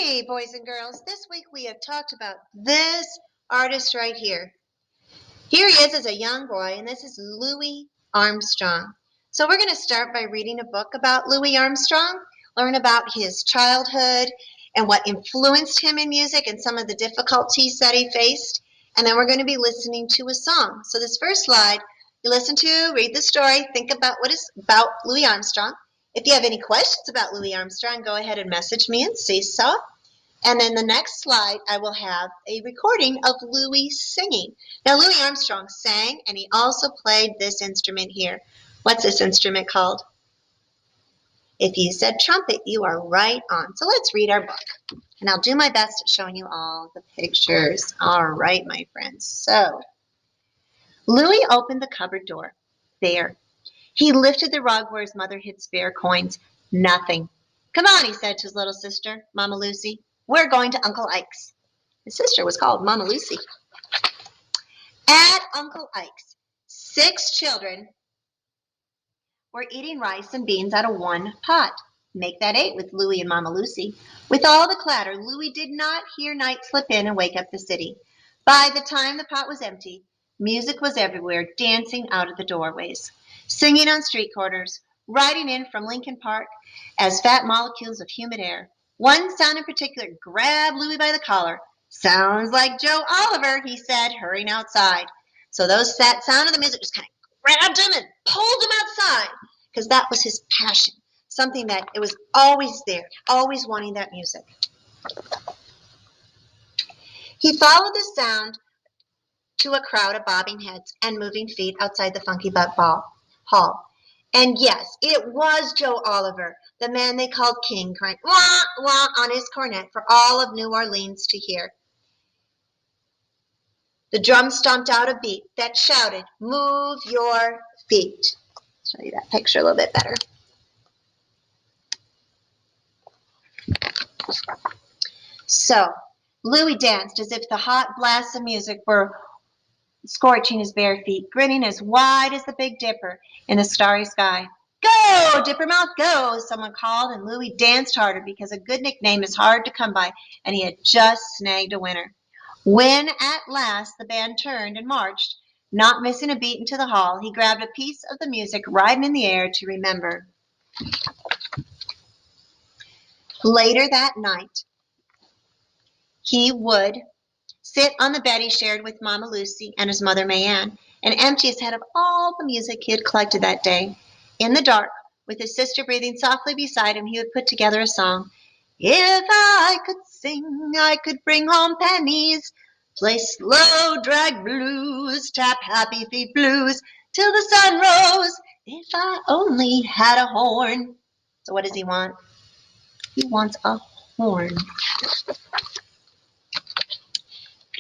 Hey, boys and girls, this week we have talked about this artist right here. Here he is as a young boy, and this is Louis Armstrong. So we're going to start by reading a book about Louis Armstrong, learn about his childhood and what influenced him in music and some of the difficulties that he faced. And then we're going to be listening to a song. So this first slide, you listen to, read the story, think about what is about Louis Armstrong. If you have any questions about Louis Armstrong, go ahead and message me and say so. And then the next slide, I will have a recording of Louis singing. Now, Louis Armstrong sang, and he also played this instrument here. What's this instrument called? If you said trumpet, you are right on. So let's read our book. And I'll do my best at showing you all the pictures. All right, my friends. So, Louis opened the cupboard door. There. He lifted the rug where his mother hid spare coins. Nothing. Come on, he said to his little sister, Mama Lucy. We're going to Uncle Ike's. His sister was called Mama Lucy. At Uncle Ike's, 6 children were eating rice and beans out of one pot. Make that 8 with Louie and Mama Lucy. With all the clatter, Louie did not hear night slip in and wake up the city. By the time the pot was empty, music was everywhere, dancing out of the doorways, singing on street corners, riding in from Lincoln Park as fat molecules of humid air. One sound in particular grabbed Louie by the collar. Sounds like Joe Oliver, he said, hurrying outside. So that sound of the music just kind of grabbed him and pulled him outside because that was his passion, something that it was always there, always wanting that music. He followed the sound to a crowd of bobbing heads and moving feet outside the Funky Butt Hall. And yes, it was Joe Oliver, the man they called King, crying wah, wah on his cornet for all of New Orleans to hear. The drums stomped out a beat that shouted, move your feet. I'll show you that picture a little bit better. So, Louis danced as if the hot blasts of music were scorching his bare feet, grinning as wide as the Big Dipper in the starry sky. Go, Dippermouth, go, someone called, and Louis danced harder because a good nickname is hard to come by, and he had just snagged a winner. When at last the band turned and marched, not missing a beat into the hall, he grabbed a piece of the music riding in the air to remember. Later that night, he would sit on the bed he shared with Mama Lucy and his mother Mayanne, and empty his head of all the music he had collected that day. In the dark, with his sister breathing softly beside him, he would put together a song. If I could sing, I could bring home pennies, play slow drag blues, tap happy feet blues, till the sun rose, if I only had a horn. So what does he want? He wants a horn.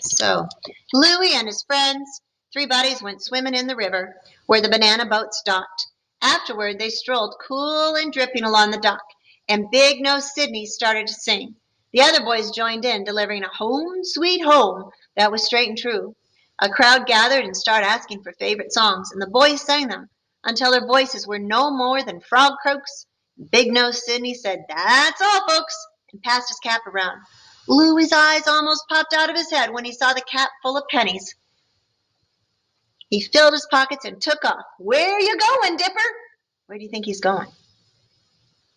So, Louis and his friends, 3 buddies, went swimming in the river where the banana boats docked. Afterward, they strolled cool and dripping along the dock, and Big Nose Sidney started to sing. The other boys joined in, delivering a home, sweet home that was straight and true. A crowd gathered and started asking for favorite songs, and the boys sang them until their voices were no more than frog croaks. Big Nose Sidney said, "That's all, folks," and passed his cap around. Louis's eyes almost popped out of his head when he saw the cap full of pennies. He filled his pockets and took off. Where are you going, Dipper? Where do you think he's going?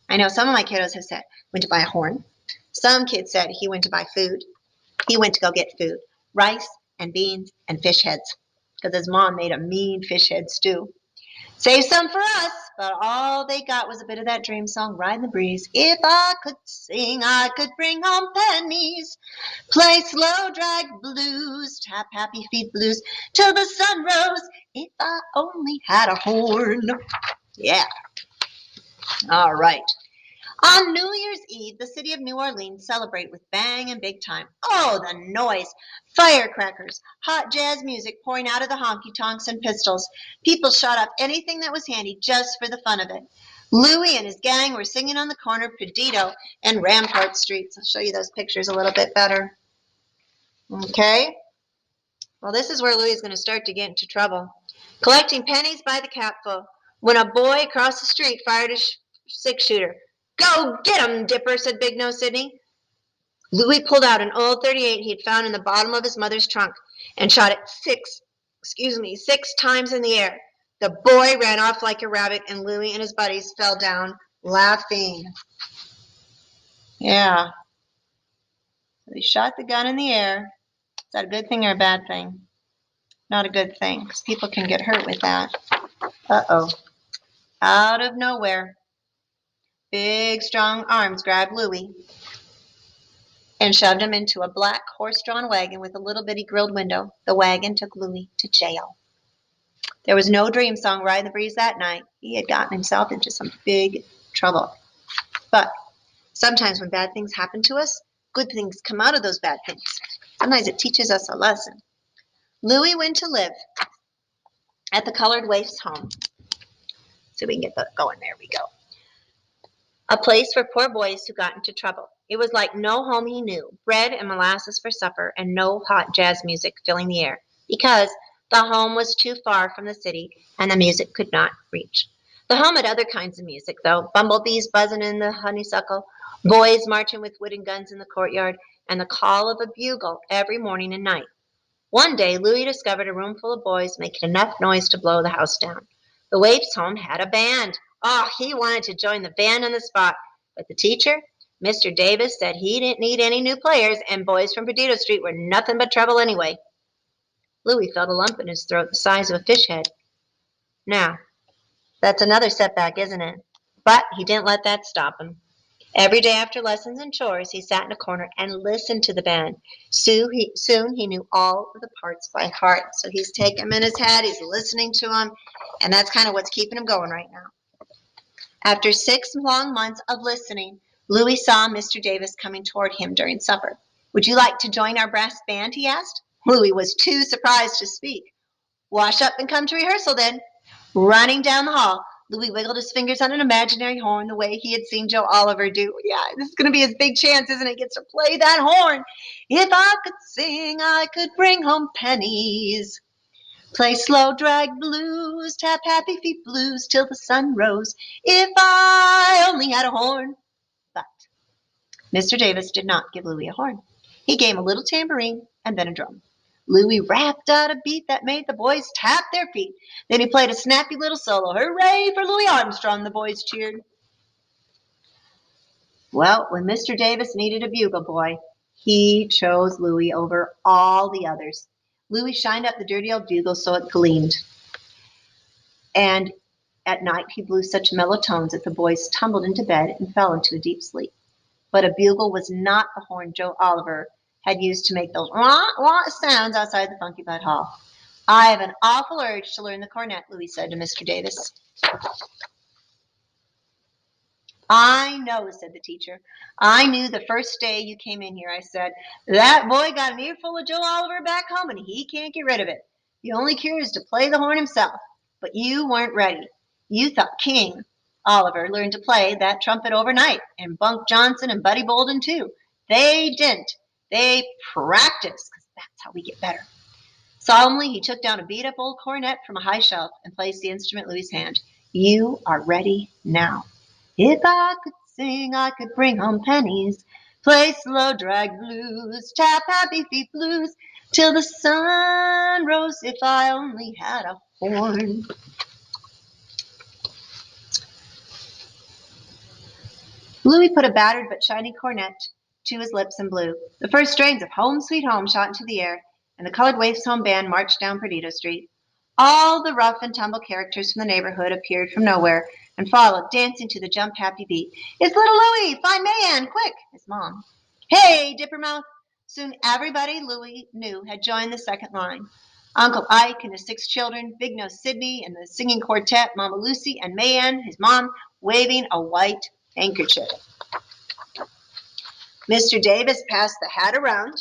I know some of my kiddos have said, went to buy a horn. Some kids said he went to buy food. He went to go get food. Rice and beans and fish heads. Because his mom made a mean fish head stew. Save some for us, but all they got was a bit of that dream song, Ride in the Breeze. If I could sing, I could bring home pennies, play slow drag blues, tap happy feet blues, till the sun rose, if I only had a horn. Yeah. All right. On New Year's Eve, the city of New Orleans celebrated with bang and big time. Oh, the noise! Firecrackers, hot jazz music pouring out of the honky-tonks and pistols. People shot up anything that was handy just for the fun of it. Louis and his gang were singing on the corner of Perdido and Rampart Streets. I'll show you those pictures a little bit better. Okay? Well, this is where Louis is going to start to get into trouble. Collecting pennies by the capful when a boy across the street fired a 6-shooter. Go get 'em, Dipper, said Big Nose Sidney. Louis pulled out an old .38 he'd found in the bottom of his mother's trunk and shot it six times in the air. The boy ran off like a rabbit, and Louis and his buddies fell down laughing. Yeah. So he shot the gun in the air. Is that a good thing or a bad thing? Not a good thing, because people can get hurt with that. Uh-oh. Out of nowhere, big, strong arms grabbed Louis and shoved him into a black horse-drawn wagon with a little bitty grilled window. The wagon took Louis to jail. There was no dream song riding the breeze that night. He had gotten himself into some big trouble. But sometimes when bad things happen to us, good things come out of those bad things. Sometimes it teaches us a lesson. Louis went to live at the colored waif's home. So we can get that going. There we go. A place for poor boys who got into trouble. It was like no home he knew. Bread and molasses for supper and no hot jazz music filling the air because the home was too far from the city and the music could not reach. The home had other kinds of music, though. Bumblebees buzzing in the honeysuckle, boys marching with wooden guns in the courtyard, and the call of a bugle every morning and night. One day, Louis discovered a room full of boys making enough noise to blow the house down. The waif's home had a band. Oh, he wanted to join the band on the spot, but the teacher, Mr. Davis, said he didn't need any new players, and boys from Perdido Street were nothing but trouble anyway. Louis felt a lump in his throat the size of a fish head. Now, that's another setback, isn't it? But he didn't let that stop him. Every day after lessons and chores, he sat in a corner and listened to the band. Soon he knew all of the parts by heart. So he's taking them in his head, he's listening to them, and that's kind of what's keeping him going right now. After 6 long months of listening, Louis saw Mr. Davis coming toward him during supper. Would you like to join our brass band, he asked. Louis was too surprised to speak. Wash up and come to rehearsal then. Running down the hall, Louis wiggled his fingers on an imaginary horn the way he had seen Joe Oliver do. Yeah, this is going to be his big chance, isn't it? Gets to play that horn. If I could sing, I could bring home pennies. Play slow drag blues, tap happy feet blues till the sun rose. If I only had a horn. But Mr. Davis did not give Louis a horn. He gave him a little tambourine and then a drum. Louis rapped out a beat that made the boys tap their feet. Then he played a snappy little solo. Hooray for Louis Armstrong, the boys cheered. Well, when Mr. Davis needed a bugle boy, he chose Louis over all the others. Louis shined up the dirty old bugle so it gleamed. And at night he blew such mellow tones that the boys tumbled into bed and fell into a deep sleep. But a bugle was not the horn Joe Oliver had used to make those wah-wah sounds outside the Funky Bud Hall. I have an awful urge to learn the cornet, Louis said to Mr. Davis. I know, said the teacher. I knew the first day you came in here, I said. That boy got an earful of Joe Oliver back home, and he can't get rid of it. The only cure is to play the horn himself. But you weren't ready. You thought King Oliver learned to play that trumpet overnight, and Bunk Johnson and Buddy Bolden, too. They didn't. They practiced, because that's how we get better. Solemnly, he took down a beat-up old cornet from a high shelf and placed the instrument in Louis's hand. You are ready now. If I could sing, I could bring home pennies, play slow drag blues, tap happy feet blues, till the sun rose if I only had a horn. Louis put a battered but shiny cornet to his lips and blew. The first strains of Home Sweet Home shot into the air, and the Colored Waifs Home Band marched down Perdido Street. All the rough and tumble characters from the neighborhood appeared from nowhere and followed, dancing to the jump-happy beat. It's little Louie! Find Mayan! Quick! His mom. Hey, Dippermouth! Soon everybody Louie knew had joined the second line. Uncle Ike and his 6 children, Big Nose Sidney and the singing quartet, Mama Lucy and Mayan, his mom, waving a white handkerchief. Mr. Davis passed the hat around,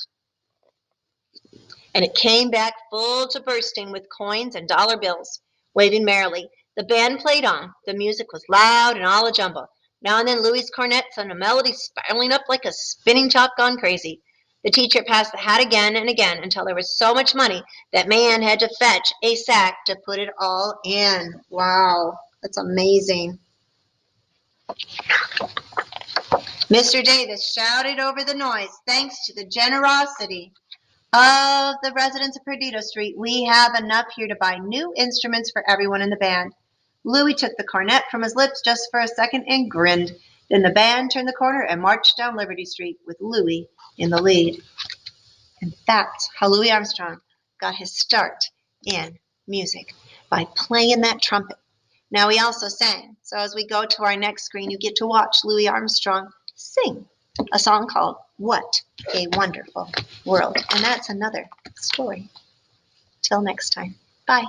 and it came back full to bursting with coins and dollar bills, waving merrily. The band played on. The music was loud and all a jumble. Now and then Louis's cornet sent a melody spiraling up like a spinning top gone crazy. The teacher passed the hat again and again until there was so much money that Mayan had to fetch a sack to put it all in. Wow, that's amazing. Mr. Davis shouted over the noise, "Thanks to the generosity of the residents of Perdido Street, we have enough here to buy new instruments for everyone in the band." Louis took the cornet from his lips just for a second and grinned. Then the band turned the corner and marched down Liberty Street with Louis in the lead. And that's how Louis Armstrong got his start in music, by playing that trumpet. Now, he also sang. So as we go to our next screen, you get to watch Louis Armstrong sing a song called "What a Wonderful World." And that's another story. Till next time. Bye.